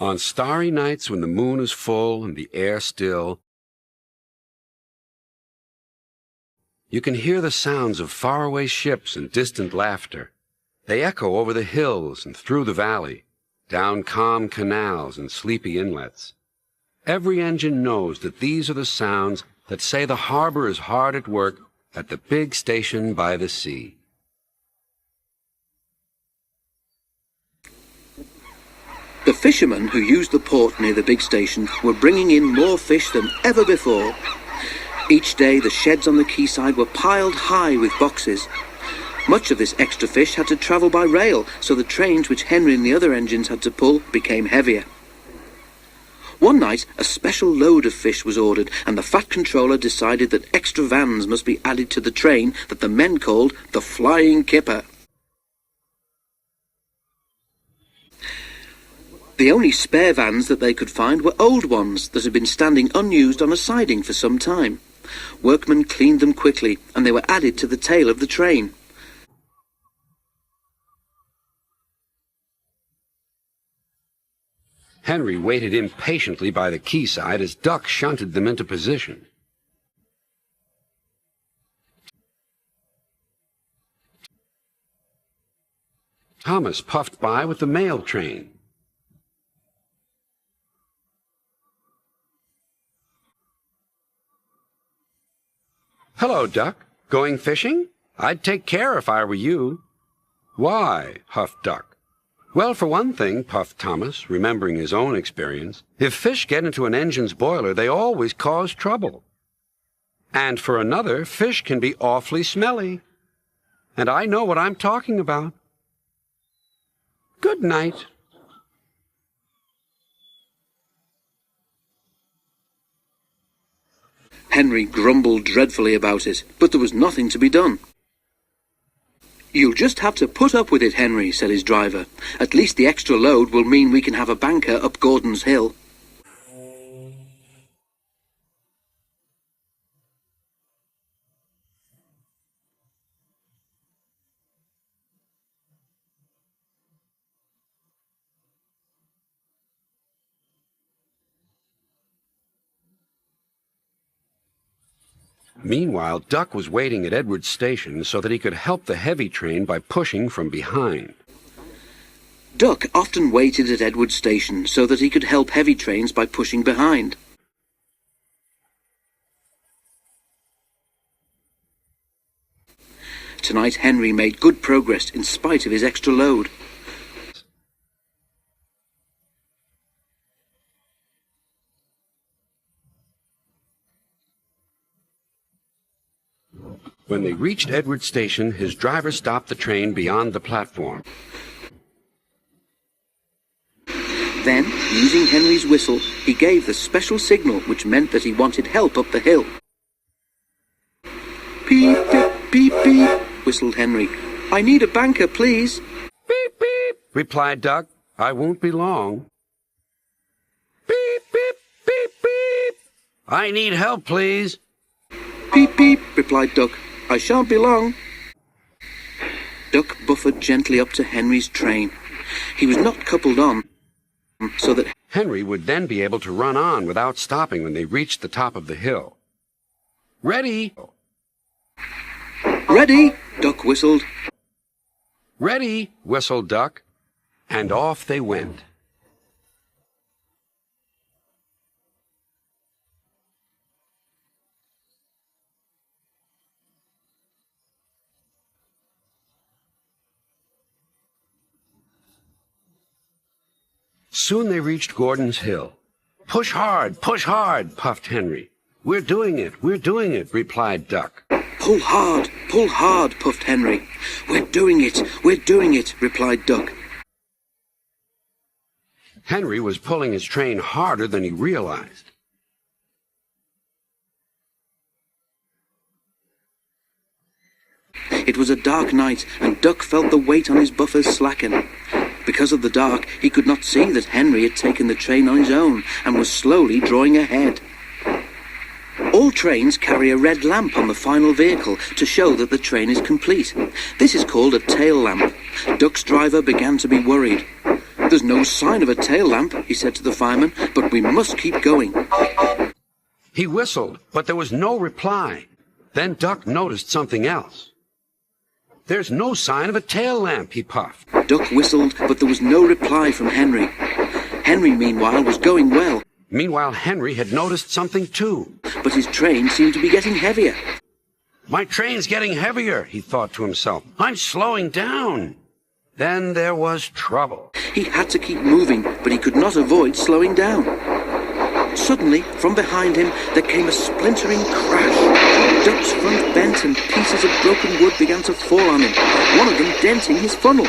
On starry nights when the moon is full and the air still, you can hear the sounds of faraway ships and distant laughter. They echo over the hills and through the valley, down calm canals and sleepy inlets. Every engine knows that these are the sounds that say the harbor is hard at work at the big station by the sea. The fishermen who used the port near the big station were bringing in more fish than ever before. Each day the sheds on the quayside were piled high with boxes. Much of this extra fish had to travel by rail, so the trains which Henry and the other engines had to pull became heavier. One night a special load of fish was ordered, and the Fat Controller decided that extra vans must be added to the train that the men called the Flying Kipper. The only spare vans that they could find were old ones that had been standing unused on a siding for some time. Workmen cleaned them quickly, and they were added to the tail of the train. Henry waited impatiently by the quayside as Duck shunted them into position. Thomas puffed by with the mail train. "Hello, Duck. Going fishing? I'd take care if I were you." "Why?" huffed Duck. "Well, for one thing," puffed Thomas, remembering his own experience, "if fish get into an engine's boiler, they always cause trouble. And for another, fish can be awfully smelly. And I know what I'm talking about. Good night." Henry grumbled dreadfully about it, but there was nothing to be done. "You'll just have to put up with it, Henry," said his driver. "At least the extra load will mean we can have a banker up Gordon's Hill." Meanwhile, Duck was waiting at Edward's station so that he could help the heavy train by pushing from behind. Duck often waited at Edward's station so that he could help heavy trains by pushing behind. Tonight Henry made good progress in spite of his extra load. When they reached Edward Station, his driver stopped the train beyond the platform. Then, using Henry's whistle, he gave the special signal which meant that he wanted help up the hill. "Beep, beep, beep, beep," whistled Henry. "I need a banker, please." "Beep, beep," replied Duck. "I won't be long." "Beep, beep, beep, beep. I need help, please." "Beep, beep," replied Duck. "I shan't be long." Duck buffered gently up to Henry's train. He was not coupled on, so that Henry would then be able to run on without stopping when they reached the top of the hill. "Ready!" "Ready!" Duck whistled. "Ready!" whistled Duck, and off they went. Soon they reached Gordon's Hill. Push hard, puffed Henry. We're doing it, replied Duck. Pull hard, puffed Henry. We're doing it, replied Duck. Henry was pulling his train harder than he realized. It was a dark night, and Duck felt the weight on his buffers slacken. Because of the dark, he could not see that Henry had taken the train on his own and was slowly drawing ahead. All trains carry a red lamp on the final vehicle to show that the train is complete. This is called a tail lamp. Duck's driver began to be worried. There's no sign of a tail lamp, he said to the fireman, but we must keep going. He whistled, but there was no reply. Then Duck noticed something else. There's no sign of a tail lamp, he puffed. Duck whistled, but there was no reply from Henry. Henry, meanwhile, was going well. Meanwhile, Henry had noticed something too. But his train seemed to be getting heavier. My train's getting heavier, he thought to himself. I'm slowing down. Then there was trouble. He had to keep moving, but he could not avoid slowing down. Suddenly, from behind him, there came a splintering crash. Duck's front bent and pieces of broken wood began to fall on him, one of them denting his funnel.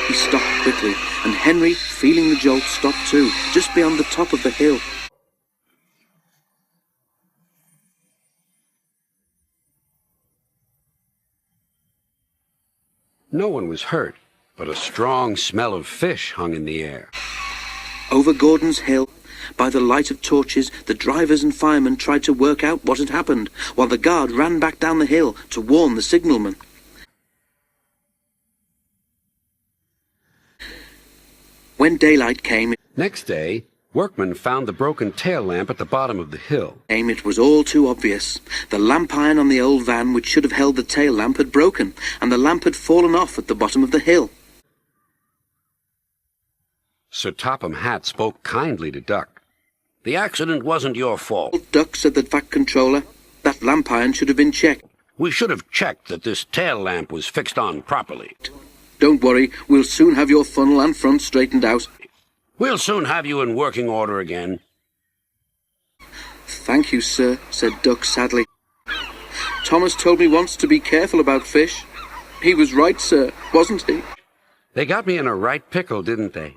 He stopped quickly, and Henry, feeling the jolt, stopped too, just beyond the top of the hill. No one was hurt, but a strong smell of fish hung in the air. Over Gordon's Hill, by the light of torches, the drivers and firemen tried to work out what had happened, while the guard ran back down the hill to warn the signalman. When daylight came, Next day, workmen found the broken tail lamp at the bottom of the hill. it was all too obvious. The lamp iron on the old van, which should have held the tail lamp, had broken, and the lamp had fallen off at the bottom of the hill. Sir Topham Hatt spoke kindly to Duck. The accident wasn't your fault. Old Duck, said the Vat Controller, that lamp iron should have been checked. We should have checked that this tail lamp was fixed on properly. Don't worry, we'll soon have your funnel and front straightened out. We'll soon have you in working order again. Thank you, sir, said Duck sadly. Thomas told me once to be careful about fish. He was right, sir, wasn't he? They got me in a right pickle, didn't they?